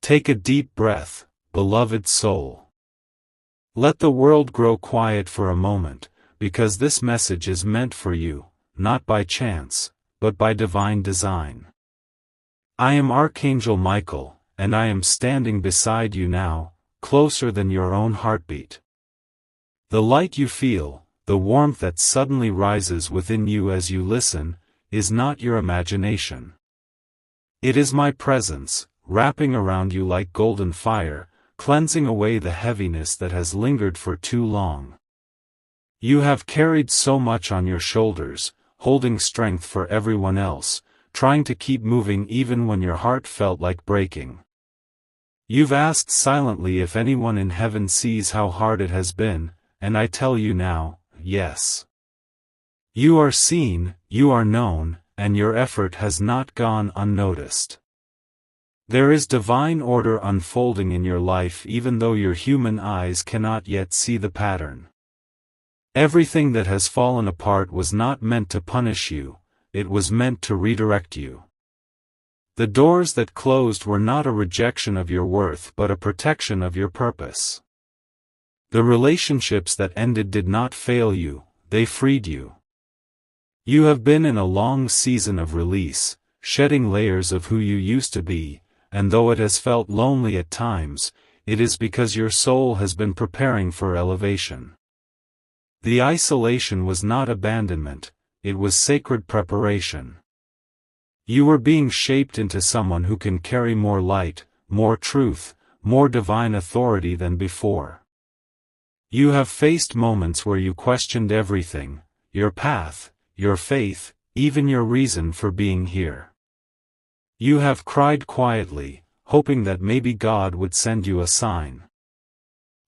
Take a deep breath, beloved soul. Let the world grow quiet for a moment, because this message is meant for you, not by chance, but by divine design. I am Archangel Michael, and I am standing beside you now, closer than your own heartbeat. The light you feel, the warmth that suddenly rises within you as you listen, is not your imagination. It is my presence, wrapping around you like golden fire, cleansing away the heaviness that has lingered for too long. You have carried so much on your shoulders, holding strength for everyone else, trying to keep moving even when your heart felt like breaking. You've asked silently if anyone in heaven sees how hard it has been, and I tell you now, yes. You are seen, you are known, and your effort has not gone unnoticed. There is divine order unfolding in your life even though your human eyes cannot yet see the pattern. Everything that has fallen apart was not meant to punish you, it was meant to redirect you. The doors that closed were not a rejection of your worth but a protection of your purpose. The relationships that ended did not fail you, they freed you. You have been in a long season of release, shedding layers of who you used to be, and though it has felt lonely at times, it is because your soul has been preparing for elevation. The isolation was not abandonment, it was sacred preparation. You were being shaped into someone who can carry more light, more truth, more divine authority than before. You have faced moments where you questioned everything, your path, your faith, even your reason for being here. You have cried quietly, hoping that maybe God would send you a sign.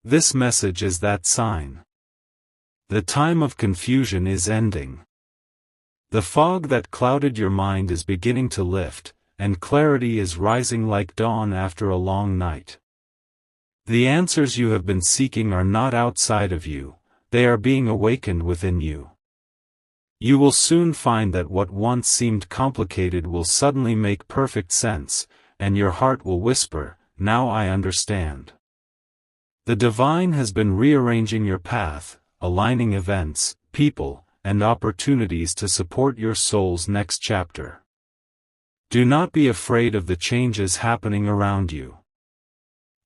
This message is that sign. The time of confusion is ending. The fog that clouded your mind is beginning to lift, and clarity is rising like dawn after a long night. The answers you have been seeking are not outside of you, they are being awakened within you. You will soon find that what once seemed complicated will suddenly make perfect sense, and your heart will whisper, "Now I understand." The divine has been rearranging your path, aligning events, people, and opportunities to support your soul's next chapter. Do not be afraid of the changes happening around you.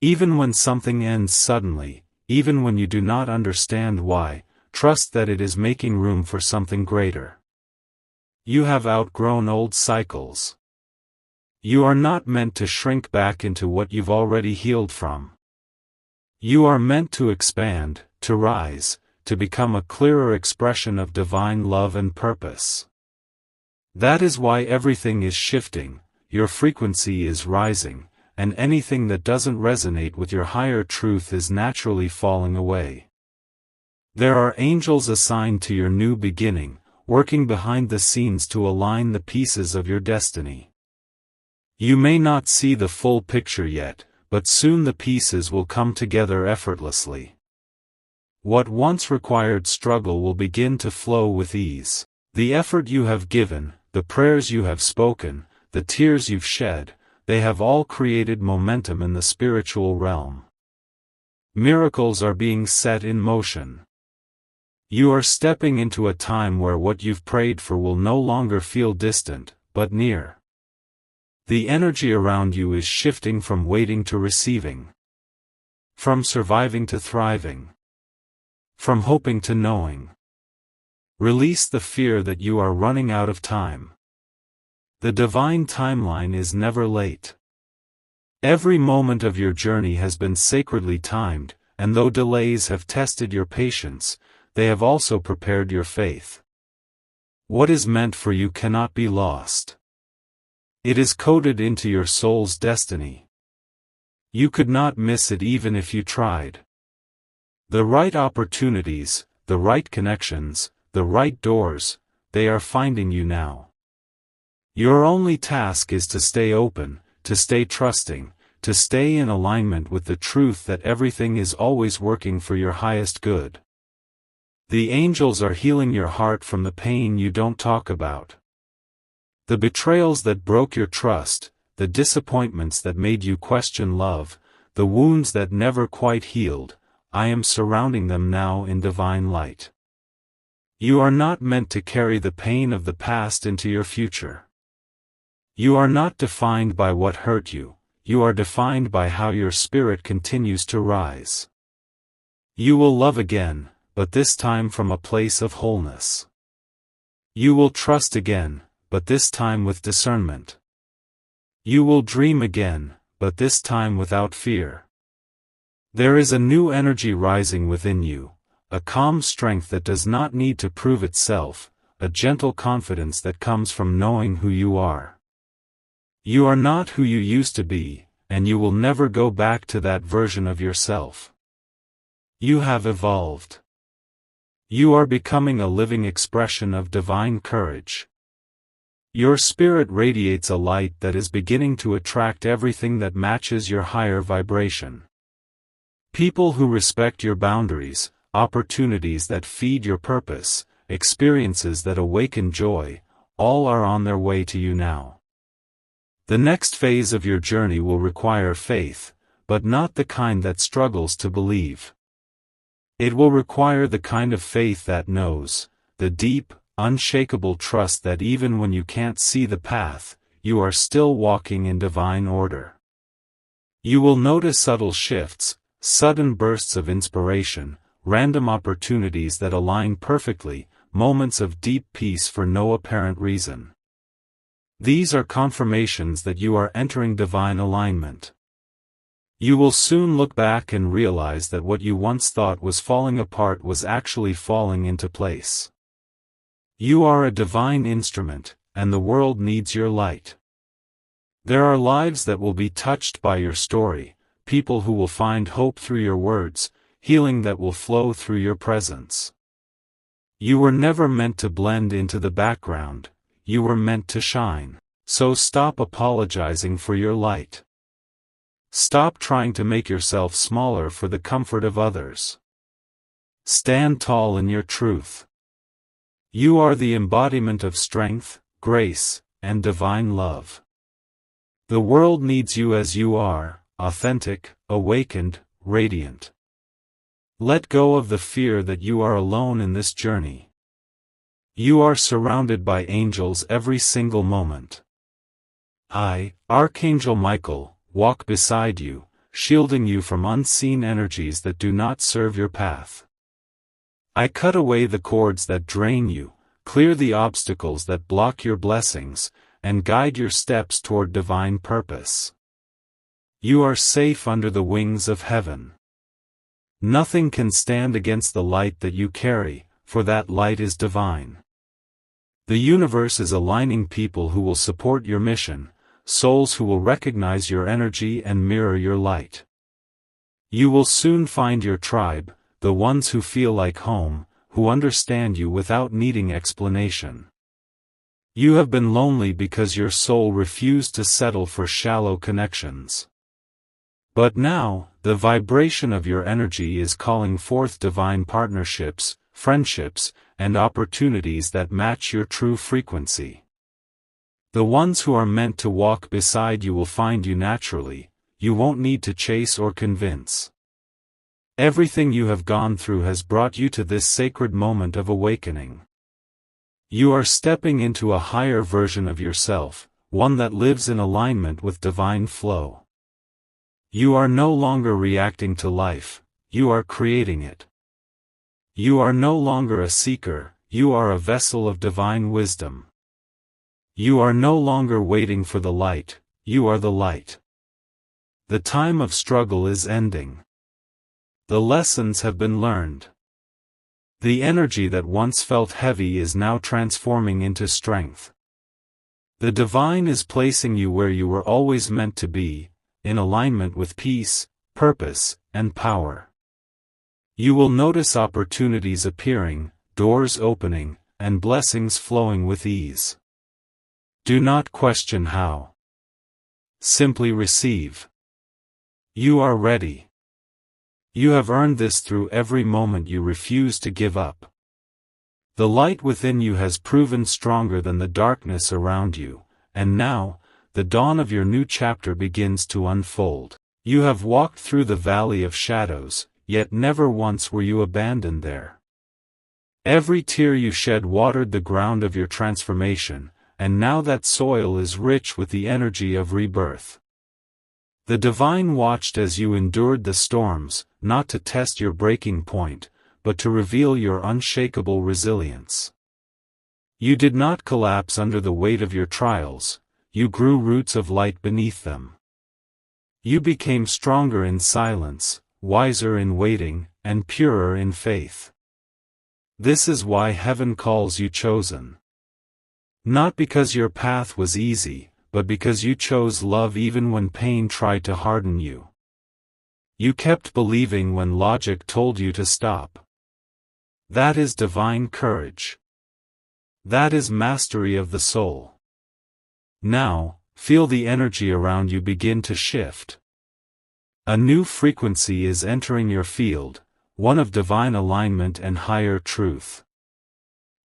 Even when something ends suddenly, even when you do not understand why, trust that it is making room for something greater. You have outgrown old cycles. You are not meant to shrink back into what you've already healed from. You are meant to expand, to rise, to become a clearer expression of divine love and purpose. That is why everything is shifting, your frequency is rising, and anything that doesn't resonate with your higher truth is naturally falling away. There are angels assigned to your new beginning, working behind the scenes to align the pieces of your destiny. You may not see the full picture yet, but soon the pieces will come together effortlessly. What once required struggle will begin to flow with ease. The effort you have given, the prayers you have spoken, the tears you've shed, they have all created momentum in the spiritual realm. Miracles are being set in motion. You are stepping into a time where what you've prayed for will no longer feel distant, but near. The energy around you is shifting from waiting to receiving. From surviving to thriving. From hoping to knowing. Release the fear that you are running out of time. The divine timeline is never late. Every moment of your journey has been sacredly timed, and though delays have tested your patience, they have also prepared your faith. What is meant for you cannot be lost. It is coded into your soul's destiny. You could not miss it even if you tried. The right opportunities, the right connections, the right doors, they are finding you now. Your only task is to stay open, to stay trusting, to stay in alignment with the truth that everything is always working for your highest good. The angels are healing your heart from the pain you don't talk about. The betrayals that broke your trust, the disappointments that made you question love, the wounds that never quite healed, I am surrounding them now in divine light. You are not meant to carry the pain of the past into your future. You are not defined by what hurt you, you are defined by how your spirit continues to rise. You will love again, but this time from a place of wholeness. You will trust again, but this time with discernment. You will dream again, but this time without fear. There is a new energy rising within you, a calm strength that does not need to prove itself, a gentle confidence that comes from knowing who you are. You are not who you used to be, and you will never go back to that version of yourself. You have evolved. You are becoming a living expression of divine courage. Your spirit radiates a light that is beginning to attract everything that matches your higher vibration. People who respect your boundaries, opportunities that feed your purpose, experiences that awaken joy, all are on their way to you now. The next phase of your journey will require faith, but not the kind that struggles to believe. It will require the kind of faith that knows, the deep, unshakable trust that even when you can't see the path, you are still walking in divine order. You will notice subtle shifts, sudden bursts of inspiration, random opportunities that align perfectly, moments of deep peace for no apparent reason. These are confirmations that you are entering divine alignment. You will soon look back and realize that what you once thought was falling apart was actually falling into place. You are a divine instrument, and the world needs your light. There are lives that will be touched by your story, people who will find hope through your words, healing that will flow through your presence. You were never meant to blend into the background, you were meant to shine. So stop apologizing for your light. Stop trying to make yourself smaller for the comfort of others. Stand tall in your truth. You are the embodiment of strength, grace, and divine love. The world needs you as you are, authentic, awakened, radiant. Let go of the fear that you are alone in this journey. You are surrounded by angels every single moment. I, Archangel Michael, walk beside you, shielding you from unseen energies that do not serve your path. I cut away the cords that drain you, clear the obstacles that block your blessings, and guide your steps toward divine purpose. You are safe under the wings of heaven. Nothing can stand against the light that you carry, for that light is divine. The universe is aligning people who will support your mission, souls who will recognize your energy and mirror your light. You will soon find your tribe, the ones who feel like home, who understand you without needing explanation. You have been lonely because your soul refused to settle for shallow connections. But now, the vibration of your energy is calling forth divine partnerships, friendships, and opportunities that match your true frequency. The ones who are meant to walk beside you will find you naturally, you won't need to chase or convince. Everything you have gone through has brought you to this sacred moment of awakening. You are stepping into a higher version of yourself, one that lives in alignment with divine flow. You are no longer reacting to life, you are creating it. You are no longer a seeker, you are a vessel of divine wisdom. You are no longer waiting for the light, you are the light. The time of struggle is ending. The lessons have been learned. The energy that once felt heavy is now transforming into strength. The divine is placing you where you were always meant to be, in alignment with peace, purpose, and power. You will notice opportunities appearing, doors opening, and blessings flowing with ease. Do not question how. Simply receive. You are ready. You have earned this through every moment you refuse to give up. The light within you has proven stronger than the darkness around you, and now, the dawn of your new chapter begins to unfold. You have walked through the valley of shadows, yet never once were you abandoned there. Every tear you shed watered the ground of your transformation, and now that soil is rich with the energy of rebirth. The divine watched as you endured the storms, not to test your breaking point, but to reveal your unshakable resilience. You did not collapse under the weight of your trials, you grew roots of light beneath them. You became stronger in silence, wiser in waiting, and purer in faith. This is why heaven calls you chosen. Not because your path was easy, but because you chose love even when pain tried to harden you. You kept believing when logic told you to stop. That is divine courage. That is mastery of the soul. Now, feel the energy around you begin to shift. A new frequency is entering your field, one of divine alignment and higher truth.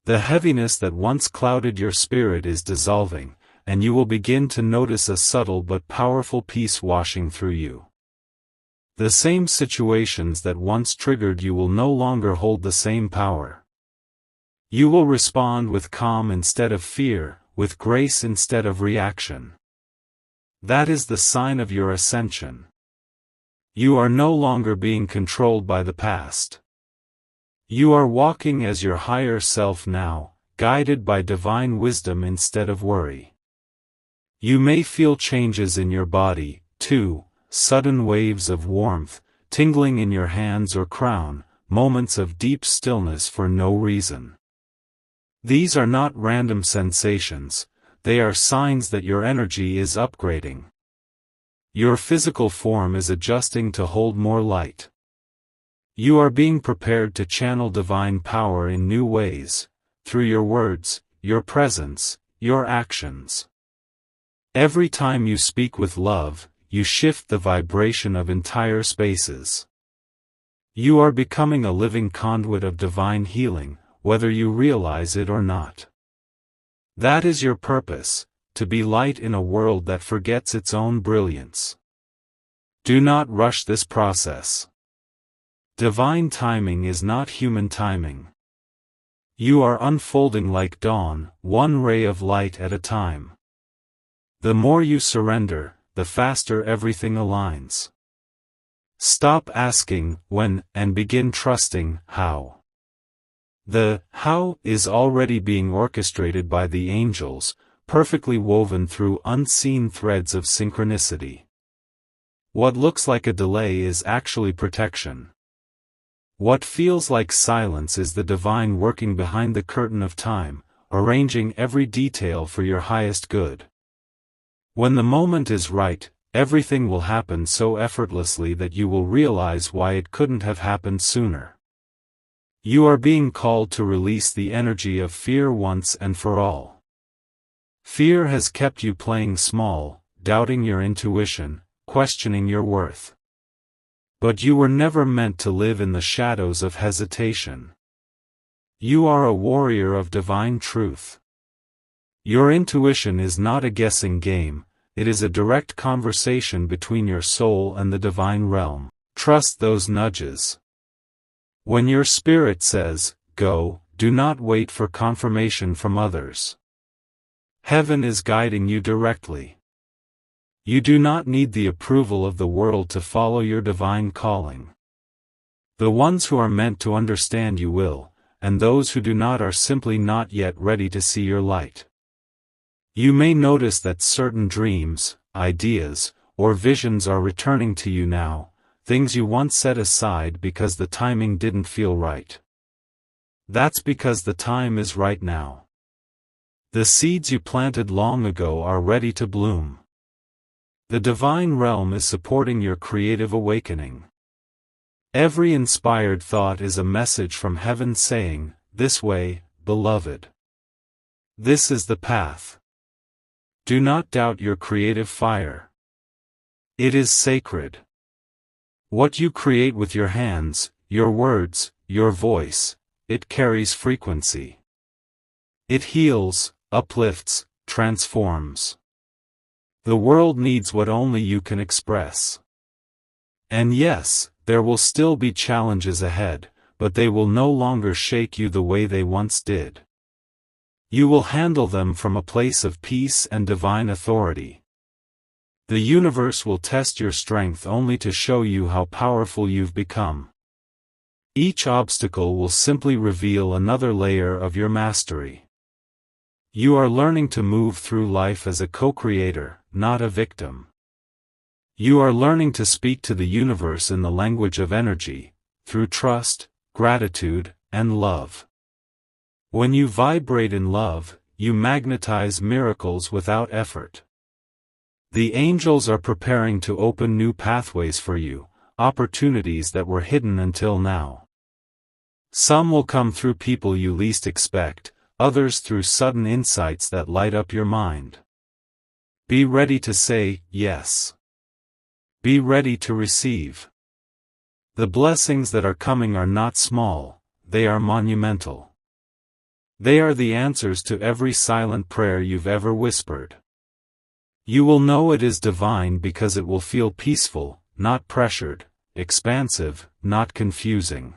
The heaviness that once clouded your spirit is dissolving, and you will begin to notice a subtle but powerful peace washing through you. The same situations that once triggered you will no longer hold the same power. You will respond with calm instead of fear, with grace instead of reaction. That is the sign of your ascension. You are no longer being controlled by the past. You are walking as your higher self now, guided by divine wisdom instead of worry. You may feel changes in your body, too, sudden waves of warmth, tingling in your hands or crown, moments of deep stillness for no reason. These are not random sensations, they are signs that your energy is upgrading. Your physical form is adjusting to hold more light. You are being prepared to channel divine power in new ways, through your words, your presence, your actions. Every time you speak with love, you shift the vibration of entire spaces. You are becoming a living conduit of divine healing, whether you realize it or not. That is your purpose, to be light in a world that forgets its own brilliance. Do not rush this process. Divine timing is not human timing. You are unfolding like dawn, one ray of light at a time. The more you surrender, the faster everything aligns. Stop asking when and begin trusting how. The how is already being orchestrated by the angels, perfectly woven through unseen threads of synchronicity. What looks like a delay is actually protection. What feels like silence is the divine working behind the curtain of time, arranging every detail for your highest good. When the moment is right, everything will happen so effortlessly that you will realize why it couldn't have happened sooner. You are being called to release the energy of fear once and for all. Fear has kept you playing small, doubting your intuition, questioning your worth. But you were never meant to live in the shadows of hesitation. You are a warrior of divine truth. Your intuition is not a guessing game, it is a direct conversation between your soul and the divine realm. Trust those nudges. When your spirit says, go, do not wait for confirmation from others. Heaven is guiding you directly. You do not need the approval of the world to follow your divine calling. The ones who are meant to understand you will, and those who do not are simply not yet ready to see your light. You may notice that certain dreams, ideas, or visions are returning to you now, things you once set aside because the timing didn't feel right. That's because the time is right now. The seeds you planted long ago are ready to bloom. The divine realm is supporting your creative awakening. Every inspired thought is a message from heaven saying, this way, beloved. This is the path. Do not doubt your creative fire. It is sacred. What you create with your hands, your words, your voice, it carries frequency. It heals, uplifts, transforms. The world needs what only you can express. And yes, there will still be challenges ahead, but they will no longer shake you the way they once did. You will handle them from a place of peace and divine authority. The universe will test your strength only to show you how powerful you've become. Each obstacle will simply reveal another layer of your mastery. You are learning to move through life as a co-creator, not a victim. You are learning to speak to the universe in the language of energy, through trust, gratitude, and love. When you vibrate in love, you magnetize miracles without effort. The angels are preparing to open new pathways for you, opportunities that were hidden until now. Some will come through people you least expect, others through sudden insights that light up your mind. Be ready to say yes. Be ready to receive. The blessings that are coming are not small, they are monumental. They are the answers to every silent prayer you've ever whispered. You will know it is divine because it will feel peaceful, not pressured, expansive, not confusing.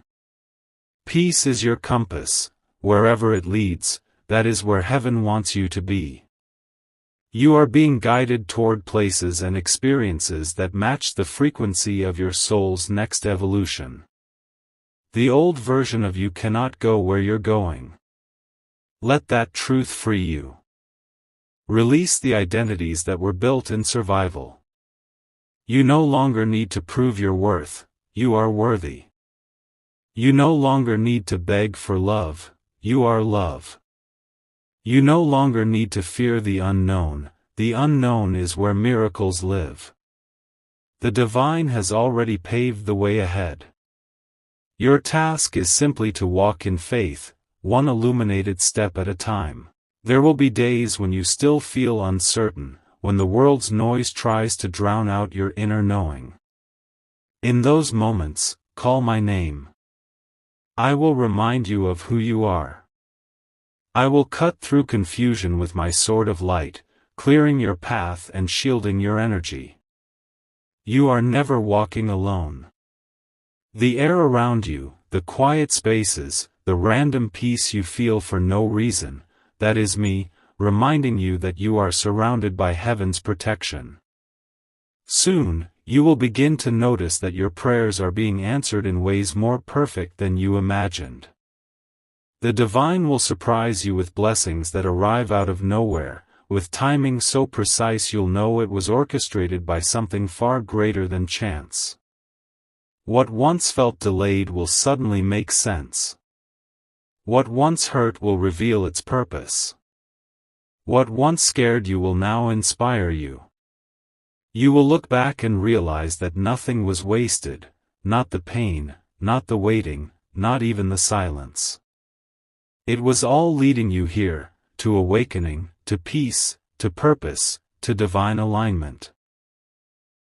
Peace is your compass. Wherever it leads, that is where heaven wants you to be. You are being guided toward places and experiences that match the frequency of your soul's next evolution. The old version of you cannot go where you're going. Let that truth free you. Release the identities that were built in survival. You no longer need to prove your worth, you are worthy. You no longer need to beg for love, you are love. You no longer need to fear the unknown is where miracles live. The divine has already paved the way ahead. Your task is simply to walk in faith, one illuminated step at a time. There will be days when you still feel uncertain, when the world's noise tries to drown out your inner knowing. In those moments, call my name. I will remind you of who you are. I will cut through confusion with my sword of light, clearing your path and shielding your energy. You are never walking alone. The air around you, the quiet spaces, the random peace you feel for no reason, that is me, reminding you that you are surrounded by heaven's protection. Soon, you will begin to notice that your prayers are being answered in ways more perfect than you imagined. The divine will surprise you with blessings that arrive out of nowhere, with timing so precise you'll know it was orchestrated by something far greater than chance. What once felt delayed will suddenly make sense. What once hurt will reveal its purpose. What once scared you will now inspire you. You will look back and realize that nothing was wasted, not the pain, not the waiting, not even the silence. It was all leading you here, to awakening, to peace, to purpose, to divine alignment.